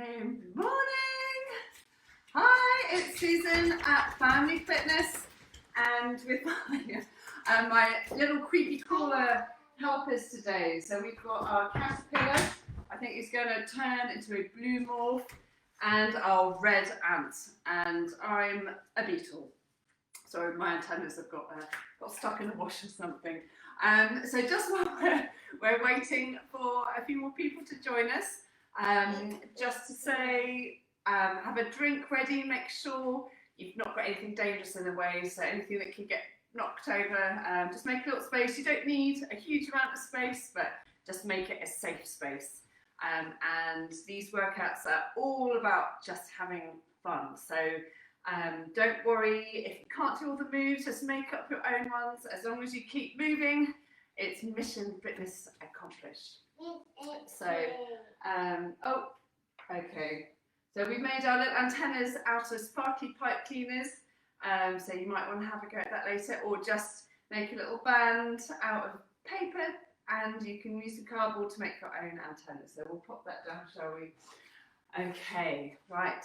Good morning! Hi, it's Susan at Family Fitness, and with my little creepy crawler helpers today. So we've got our caterpillar. I think he's going to turn into a blue morph, and our red ant, and I'm a beetle. Sorry, my antennas have got stuck in the wash or something. So just while we're waiting for a few more people to join us, just to say, have a drink ready, make sure you've not got anything dangerous in the way, so anything that can get knocked over, just make a little space. You don't need a huge amount of space, but just make it a safe space. And these workouts are all about just having fun. So don't worry if you can't do all the moves, just make up your own ones. As long as you keep moving, it's mission fitness accomplished. So, oh, okay. So we've made our little antennas out of sparkly pipe cleaners. So you might want to have a go at that later, or just make a little band out of paper, and you can use the cardboard to make your own antennas. So we'll pop that down, shall we? Okay, right.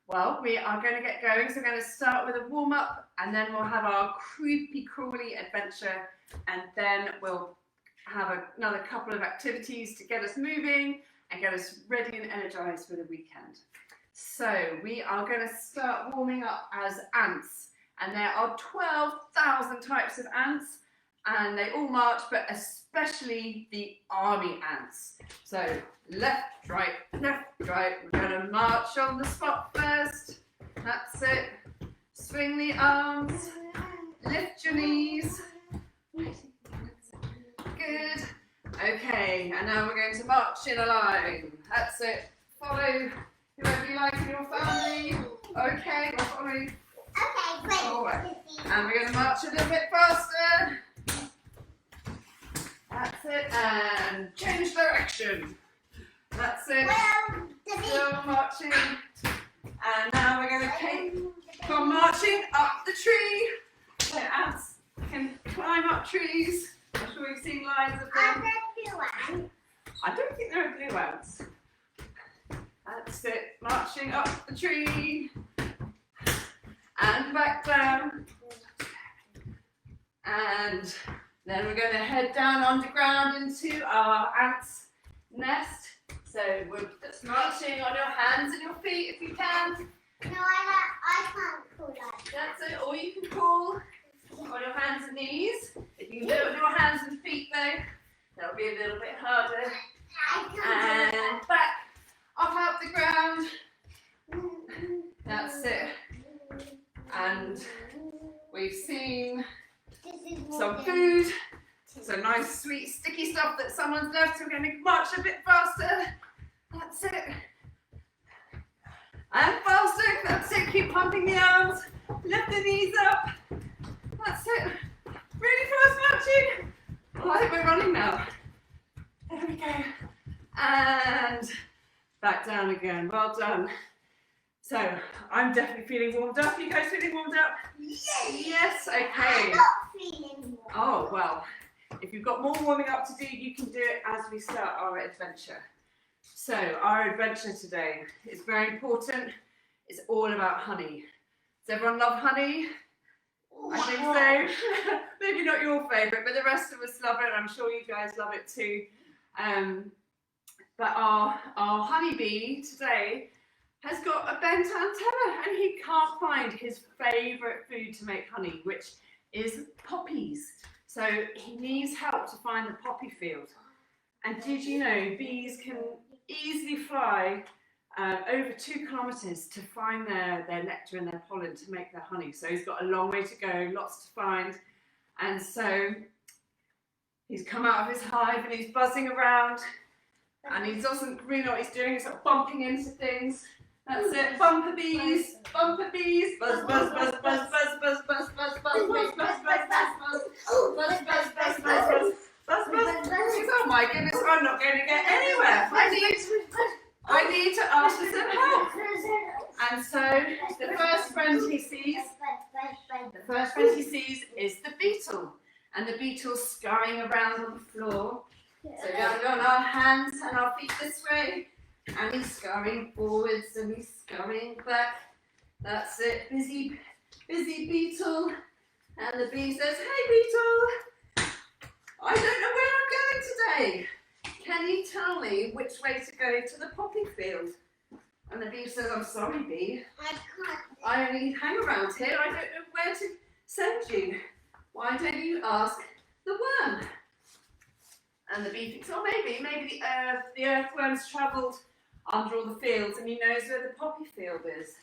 Well, we are going to get going. So we're going to start with a warm up, and then we'll have our Creepy Crawly adventure, and then we'll have another couple of activities to get us moving and get us ready and energized for the weekend. So we are going to start warming up as ants, and there are 12,000 types of ants, and they all march, but especially the army ants. So left, right, we're going to march on the spot first. That's it. Swing the arms, lift your knees. Good. Okay, and now we're going to march in a line. That's it. Follow whoever you like in your family. Okay, we're following. Okay, great. All right. And we're going to march a little bit faster. That's it. And change direction. That's it. Still marching. And now we're going to keep on marching up the tree. So ants can climb up trees. I'm sure you've seen lines of them. I don't think there are blue ants. That's it. Marching up the tree. And back down. And then we're going to head down underground into our ant's nest. So we're just marching on your hands and your feet if you can. No, I can't pull that. That's it. Or you can pull on your hands and knees. If you can do it on your hands and feet though, that'll be a little bit harder. And back, up out the ground. That's it. And we've seen some food, some nice sweet sticky stuff that someone's left, so we're going to march a bit faster. That's it. And faster, that's it. Keep pumping the arms, lift the knees up. That's it. Really fast marching. Well, I think we're running now. There we go. And back down again. Well done. So I'm definitely feeling warmed up. Are you guys feeling warmed up? Yes. Okay. I'm not feeling warm. Oh well. If you've got more warming up to do, you can do it as we start our adventure. So our adventure today is very important. It's all about honey. Does everyone love honey? I think so. Maybe not your favourite, but the rest of us love it. I'm sure you guys love it too. But our honeybee today has got a bent antenna, and he can't find his favourite food to make honey, which is poppies. So he needs help to find the poppy field. And did you know bees can easily fly over 2 kilometres to find their nectar and their pollen to make their honey? So he's got a long way to go, lots to find. And so he's come out of his hive and he's buzzing around, and he doesn't really know what he's doing. He's sort of bumping into things. That's it. Bumper bees, bumper bees. Buzz, buzz, buzz, buzz, buzz, buzz, buzz, buzz, buzz, buzz, buzz, buzz, buzz, buzz, buzz, buzz, buzz, buzz, buzz, buzz. Oh my goodness, I'm not going to get anywhere. I need to ask for some help. And so the first friend he sees is the beetle, and the beetle's scurrying around on the floor. So we're going to go on our hands and our feet this way. And he's scurrying forwards and he's scurrying back. That's it. Busy beetle. And the bee says, hey beetle, I don't know where I'm going today. Can you tell me which way to go to the poppy field? And the bee says, I'm sorry bee. I can't. I only hang around here. I don't know where to send you. Why don't you ask the worm? And the bee thinks, oh maybe the earthworm's travelled under all the fields and he knows where the poppy field is.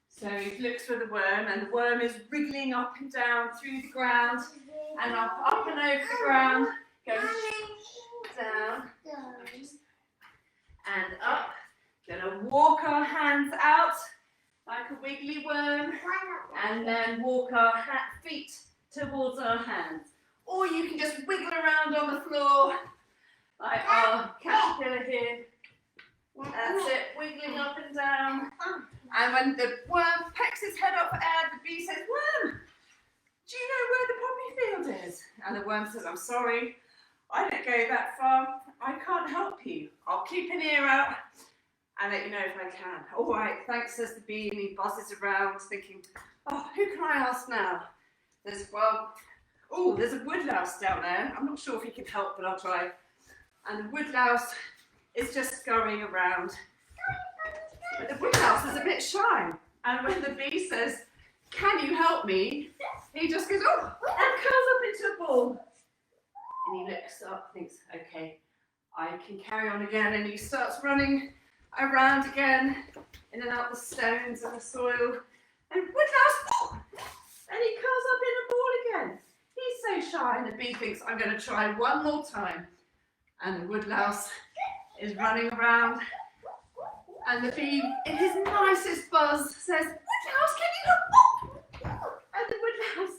So he looks for the worm and the worm is wriggling up and down through the ground and up and over the ground, goes down and up. Gonna walk our hands out like a wiggly worm and then walk our feet towards our hands. Or you can just wiggle around on the floor like our caterpillar here. That's it, wiggling up and down. And when the worm pecks his head up for air, the bee says, worm, do you know where the poppy field is? And the worm says, I'm sorry, I don't go that far. I can't help you. I'll keep an ear out and let you know if I can. All right, thanks, says the bee, and he buzzes around thinking, oh, who can I ask now? There's a woodlouse down there. I'm not sure if he can help, but I'll try. And the woodlouse is just scurrying around. But the woodlouse is a bit shy. And when the bee says, can you help me? He just goes, oh, and curls up into a ball. And he looks up, thinks, okay, I can carry on again. And he starts running around again, in and out the stones and the soil. And woodlouse, oh, and he curls up in a ball again. He's so shy, and the bee thinks, I'm going to try one more time. And the woodlouse is running around, and the bee, in his nicest buzz, says, woodlouse, can you help? And the woodlouse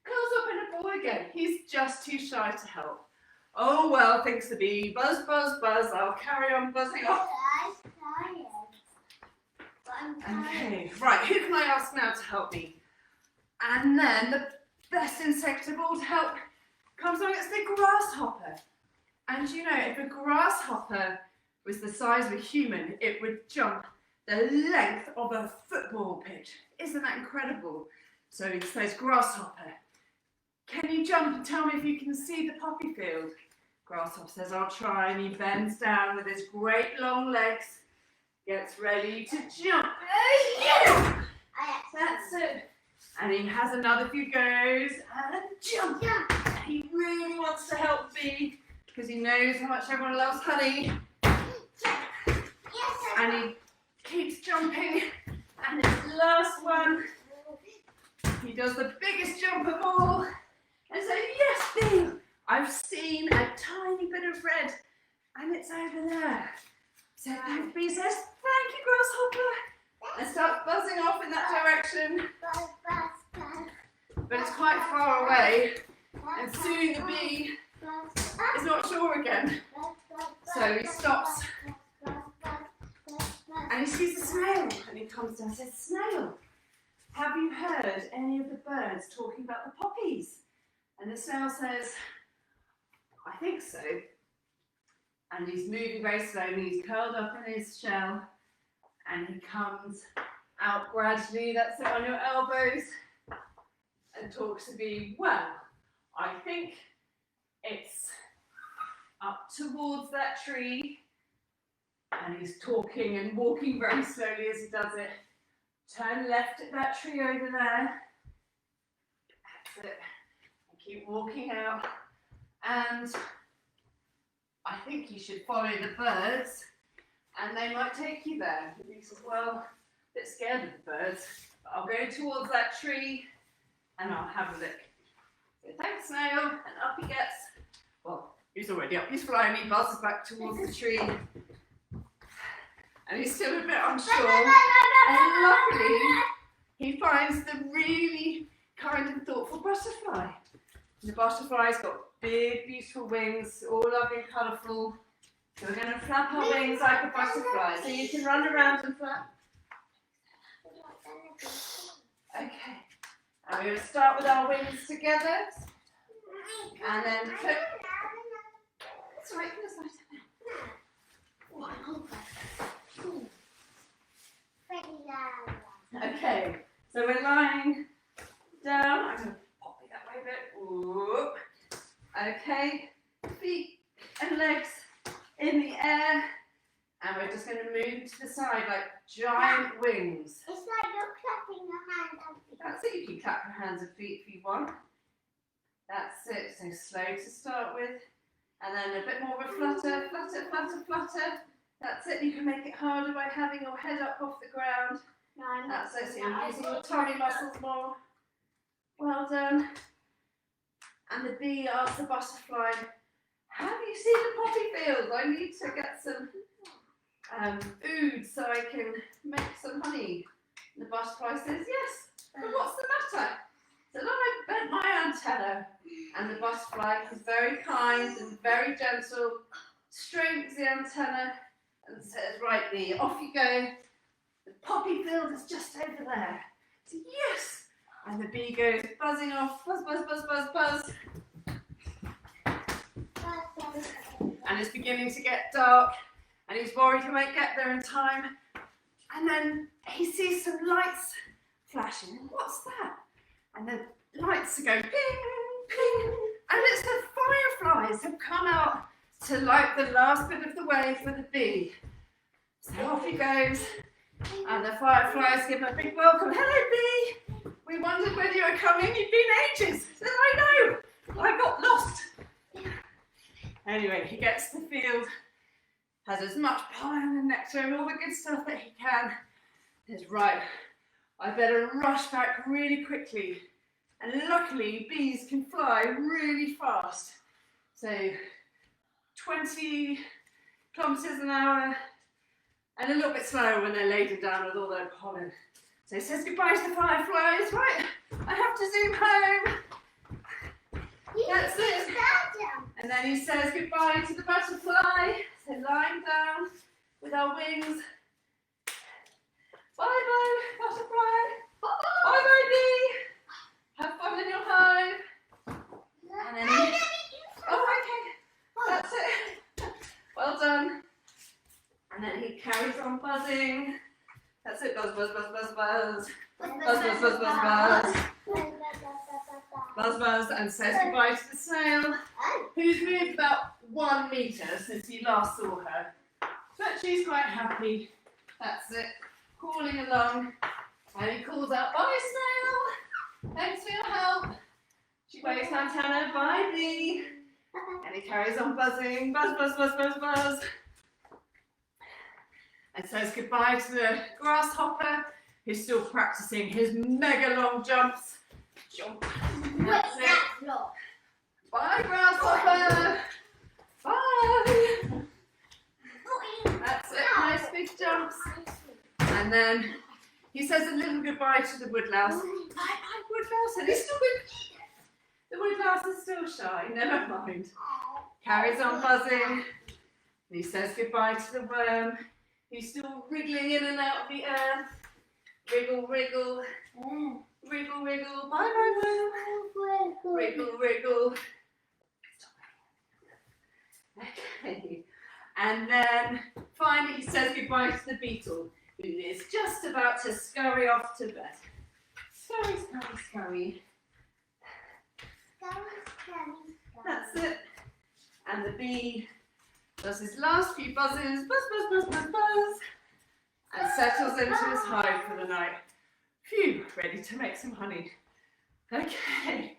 curls up in a ball again. He's just too shy to help. Oh well, thinks the bee, buzz, buzz, buzz, I'll carry on buzzing off. Okay, right, who can I ask now to help me? And then the best insect of all to help comes along, it's the grasshopper. And you know, if a grasshopper was the size of a human, it would jump the length of a football pitch. Isn't that incredible? So he says, grasshopper, can you jump and tell me if you can see the poppy field? Grasshopper says, I'll try, and he bends down with his great long legs, gets ready to jump. Yeah! That's it. And he has another few goes and jump. He really wants to help Bee because he knows how much everyone loves honey. And he keeps jumping. And his last one, he does the biggest jump of all and says, yes, Bee, I've seen a tiny bit of red and it's over there. So Bee says, thank you, grasshopper, and starts buzzing off in that direction. But it's quite far away, and soon the bee is not sure again. So he stops and he sees a snail, and he comes down and says, snail, have you heard any of the birds talking about the poppies? And the snail says, I think so. And he's moving very slowly, he's curled up in his shell, and he comes out gradually, that's it, on your elbows, and talks to Bee. Well, I think it's up towards that tree, and he's talking and walking very slowly as he does it. Turn left at that tree over there. That's it. And keep walking out. And I think you should follow the birds, and they might take you there. And he says, well, a bit scared of the birds, but I'll go towards that tree and I'll have a look. So thanks, snail, and up he gets. Well, he's already up, he's flying, he buzzes back towards the tree. And he's still a bit unsure. And luckily, he finds the really kind and thoughtful butterfly. The butterfly's got big, beautiful wings, all lovely and colourful. So we're going to flap our wings like a butterfly. So you can run around and flap. Okay. And we're going to start with our wings together. And then flip. That's right, Okay, so we're lying down. I'm going to pop it that way a bit. Whoop. Okay, feet and legs in the air. And we're just going to move to the side like giant wings. It's like you're clapping your hands and feet. That's it, you can clap your hands and feet if you want. That's it, so slow to start with. And then a bit more of a flutter, flutter, flutter, flutter. That's it, you can make it harder by having your head up off the ground. No, I'm not. That's it, so you're using your tummy muscles more. Well done. And the bee asks the butterfly, have you seen the poppy field? I need to get some food so I can make some honey. And the butterfly says, yes, but what's the matter? So then I bent my antenna, and the butterfly is very kind and very gentle, straightens the antenna and says, right bee, off you go. The poppy field is just over there. So yes! And the bee goes buzzing off, buzz, buzz, buzz, buzz, buzz. And it's beginning to get dark, and he's worried he won't get there in time. And then he sees some lights flashing. What's that? And the lights are going ping, ping, and it's the fireflies have come out to light the last bit of the way for the bee. So off he goes, and the fireflies give him a big welcome. Hello, bee. We wondered when you were coming. You've been ages. He said, I know. I got lost. Anyway, he gets to the field, has as much pollen and nectar and all the good stuff that he can. He's right. I better rush back really quickly. And luckily, bees can fly really fast. So 20 kilometers an hour and a little bit slower when they're laden down with all their pollen. So he says goodbye to the fireflies. Right, I have to zoom home. That's it. And then he says goodbye to the butterfly. So lying down with our wings. Bye bye, butterfly. Bye bye, bee. Have fun in your hive. And then he... Oh, okay. That's it. Well done. And then he carries on buzzing. That's it. Buzz, buzz, buzz, buzz, buzz. Buzz, buzz, buzz, buzz, buzz. Buzz, buzz, and says goodbye to the snail, who's moved about 1 metre since you last saw her. But she's quite happy. That's it. Crawling along. And he calls out, bye, snail. Thanks for your help. She waves her antenna, bye, bee. And he carries on buzzing. Buzz, buzz, buzz, buzz, buzz. And says goodbye to the grasshopper, who's still practicing his mega long jumps. Jump. That's it. Bye, grasshopper. Bye. That's it. Nice big jumps. And then he says a little goodbye to the woodlouse. Bye, bye, woodlouse. And he's still with... The woodlouse is still shy. Never mind. Carries on buzzing. And he says goodbye to the worm. He's still wriggling in and out of the earth. Wriggle, wriggle. Wriggle, wriggle. Bye, bye, worm. Wriggle, wriggle. Okay. And then finally he says goodbye to the beetle, who is just about to scurry off to bed. Scurry, scurry, scurry. That's it. And the bee does his last few buzzes, buzz, buzz, buzz, buzz, buzz, and settles into his hive for the night. Phew, ready to make some honey. Okay.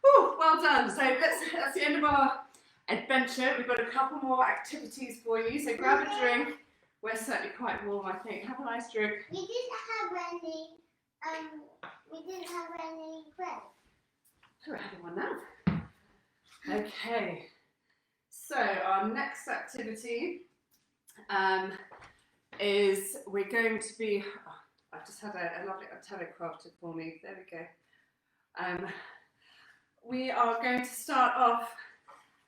Whew, well done. So that's the end of our adventure. We've got a couple more activities for you. So grab a drink. We're certainly quite warm, I think. Have a nice drink. We didn't have any bread. So we're having one now. Okay. So our next activity is we're going to be. Oh, I've just had a lovely antenna crafted for me. There we go. We are going to start off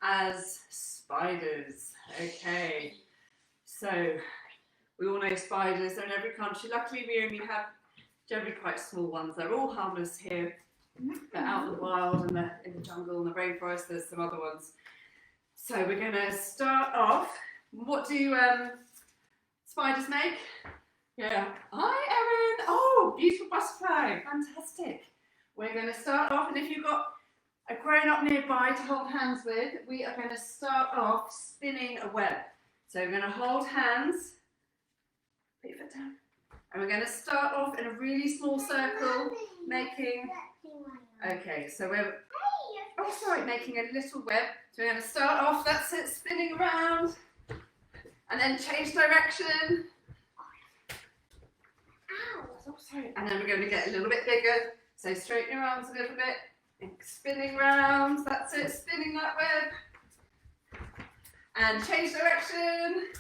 as spiders. Okay. So we all know spiders. They're in every country. Luckily, we only have generally quite small ones. They're all harmless here. They're out in the wild and in the jungle and the rainforest. There's some other ones. So we're going to start off. What do spiders make? Yeah. Hi, Erin. Oh, beautiful butterfly. Fantastic. We're going to start off, and if you've got a grown-up nearby to hold hands with, we are going to start off spinning a web. So we're going to hold hands. Put your foot down. And we're going to start off in a really small circle, making... Okay, so we're... Oh, sorry, making a little web. So we're going to start off, that's it, spinning around. And then change direction. Oh, sorry. And then we're going to get a little bit bigger. So straighten your arms a little bit. And spinning round. That's it, spinning that web. And change direction.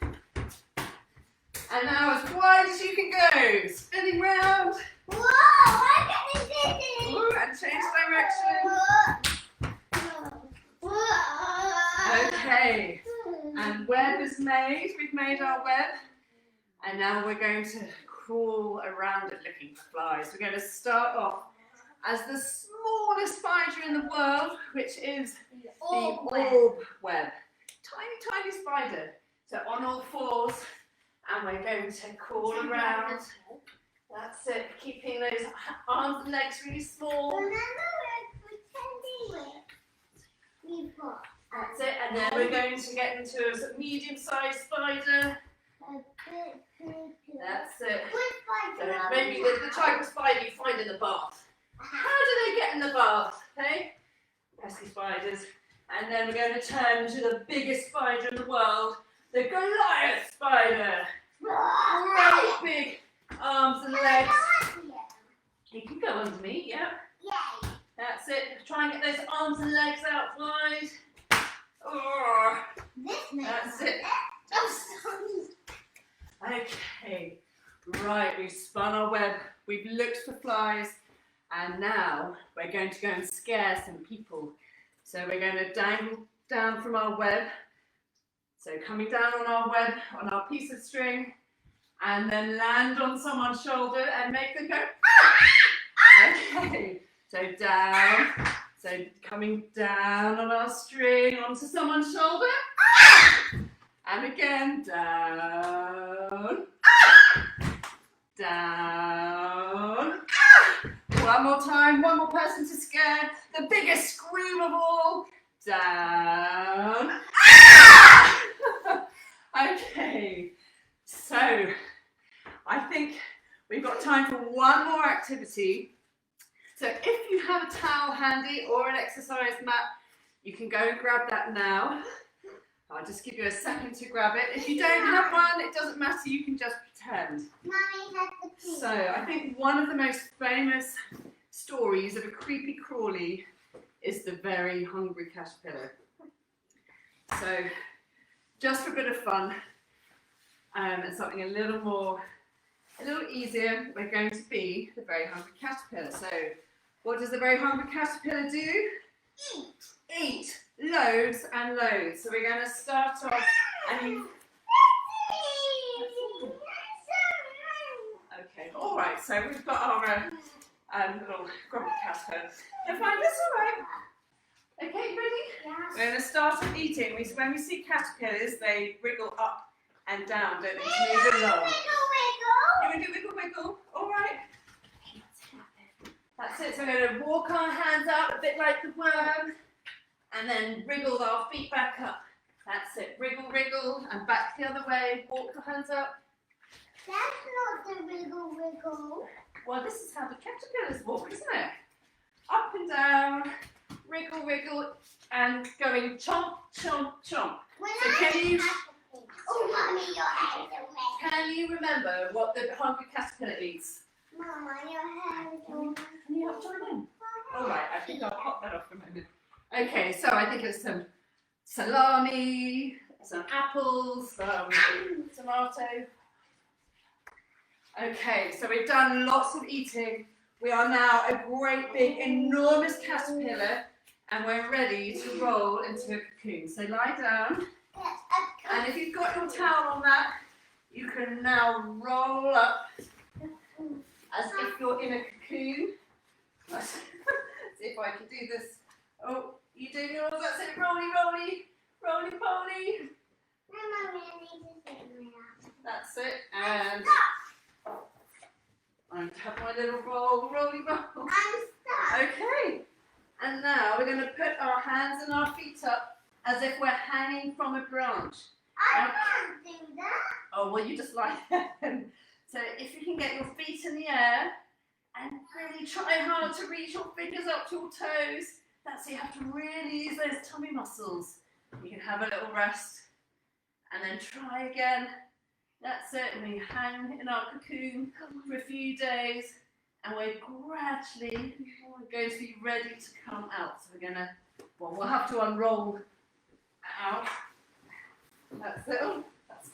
And now as wide as you can go. Spinning round. Whoa, I got it. Ooh, and change direction. Okay. And web is made. We've made our web. And now we're going to crawl around it looking for flies. We're going to start off as the smallest spider in the world, which is the orb web. Tiny, tiny spider. So on all fours, and we're going to crawl around. That's it, keeping those arms and legs really small. Remember we're pretending we've got. That's it, and then we're going to get into a medium-sized spider. That's it. So maybe the type of spider you find in the bath. How do they get in the bath? Hey? Pesky spiders. And then we're going to turn to the biggest spider in the world, the Goliath spider. Great big arms and legs. You can go under me, yeah? Yay. That's it. Try and get those arms and legs out wide. Oh, that's it. Okay, right, we've spun our web, we've looked for flies, and now we're going to go and scare some people. So we're going to dangle down from our web, so coming down on our web, on our piece of string, and then land on someone's shoulder and make them go, ah! Okay, so down, so coming down on our string onto someone's shoulder, ah! And again, down, ah! Down, ah! One more time, one more person to scare, the biggest scream of all, down, ah! Okay, so I think we've got time for one more activity. So if you have a towel handy or an exercise mat, you can go and grab that now. I'll just give you a second to grab it. If you don't have one, it doesn't matter, you can just pretend. Mommy has the pink. So I think one of the most famous stories of a creepy crawly is the very hungry caterpillar. So just for a bit of fun and something a little easier, we're going to be the very hungry caterpillar. So what does the very hungry caterpillar do? Eat loads and loads. So we're going to start off and you... Okay, all right. So we've got our little grumpy caterpillar. You're fine. That's all right. Okay, ready? Yes. We're going to start off eating. When we see caterpillars, they wriggle up and down, don't they? To move along. You want to do wiggle, wiggle? All right. That's it. So we're going to walk our hands out a bit like the worm. And then wriggle our feet back up. That's it. Wriggle, wriggle, and back the other way. Walk the hands up. That's not the wiggle wiggle. Well, this is how the caterpillars walk, isn't it? Up and down, wriggle, wiggle, and going chomp, chomp, chomp. So Oh, Mommy, your hands are wet. can you remember what the hungry caterpillar eats? Mama, your hands are wet. Can you help join in? All right, I think I'll pop that off for a moment. Okay, so I think it's some salami, some apples, some tomato. Okay, so we've done lots of eating. We are now a great big enormous caterpillar and we're ready to roll into a cocoon. So lie down, and if you've got your towel on that, you can now roll up as if you're in a cocoon. Let's see if I can do this. Oh, you doing yours? That's it. Rolly, rolly, roly poly. Mommy, I need to sit now. That's it. And I have my little rolly ball. I'm stuck. Okay. And now we're going to put our hands and our feet up as if we're hanging from a branch. I can't do that. Oh, well, you just lie down. So if you can get your feet in the air and really try hard to reach your fingers up to your toes. That's it, you have to really use those tummy muscles. You can have a little rest and then try again. That's it, and we hang in our cocoon for a few days and we're gradually going to be ready to come out. So we're gonna, well, we'll have to unroll out. That's it. Oh, that's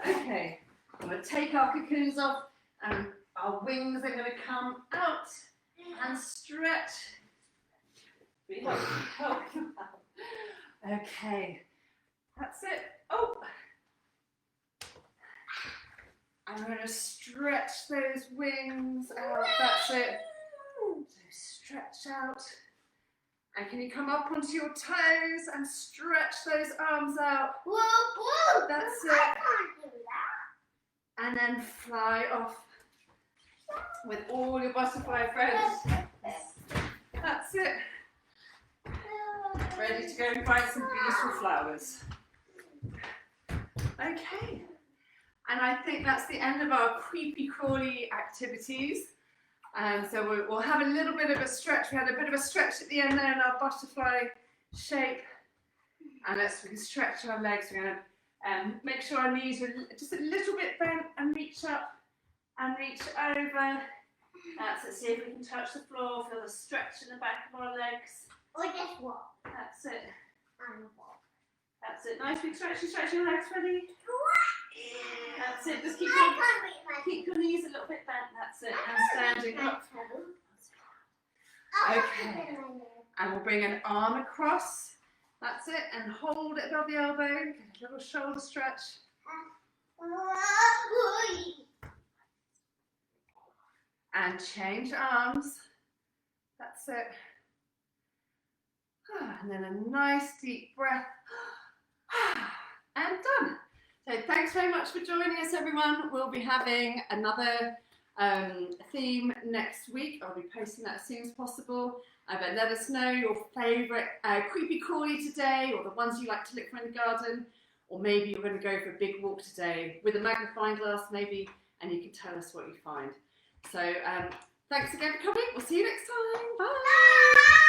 okay. I'm going to take our cocoons off and our wings are going to come out and stretch. Okay, that's it. Oh, I'm going to stretch those wings out. That's it. So stretch out. And can you come up onto your toes and stretch those arms out? Whoa, whoa. That's I it. can't do that. And then fly off with all your butterfly friends. That's it. Ready to go and find some beautiful flowers. Okay. And I think that's the end of our creepy crawly activities. So we'll have a little bit of a stretch. We had a bit of a stretch at the end there in our butterfly shape. And we can stretch our legs. We're going to make sure our knees are just a little bit bent and reach up and reach over. That's it. See if we can touch the floor. Feel the stretch in the back of our legs. Or just walk. That's it. And walk. That's it. Nice big stretch. Stretch your legs, ready? That's it. Just keep your knees a little bit bent. That's it. And standing up. Okay. And we'll bring an arm across. That's it. And hold it above the elbow. Get a little shoulder stretch. And change arms. That's it. And then a nice deep breath. And done. So thanks very much for joining us, everyone. We'll be having another theme next week. I'll be posting that as soon as possible. But let us know your favourite creepy crawly today, or the ones you like to look for in the garden, or maybe you're going to go for a big walk today with a magnifying glass maybe, and you can tell us what you find. So thanks again for coming. We'll see you next time. Bye.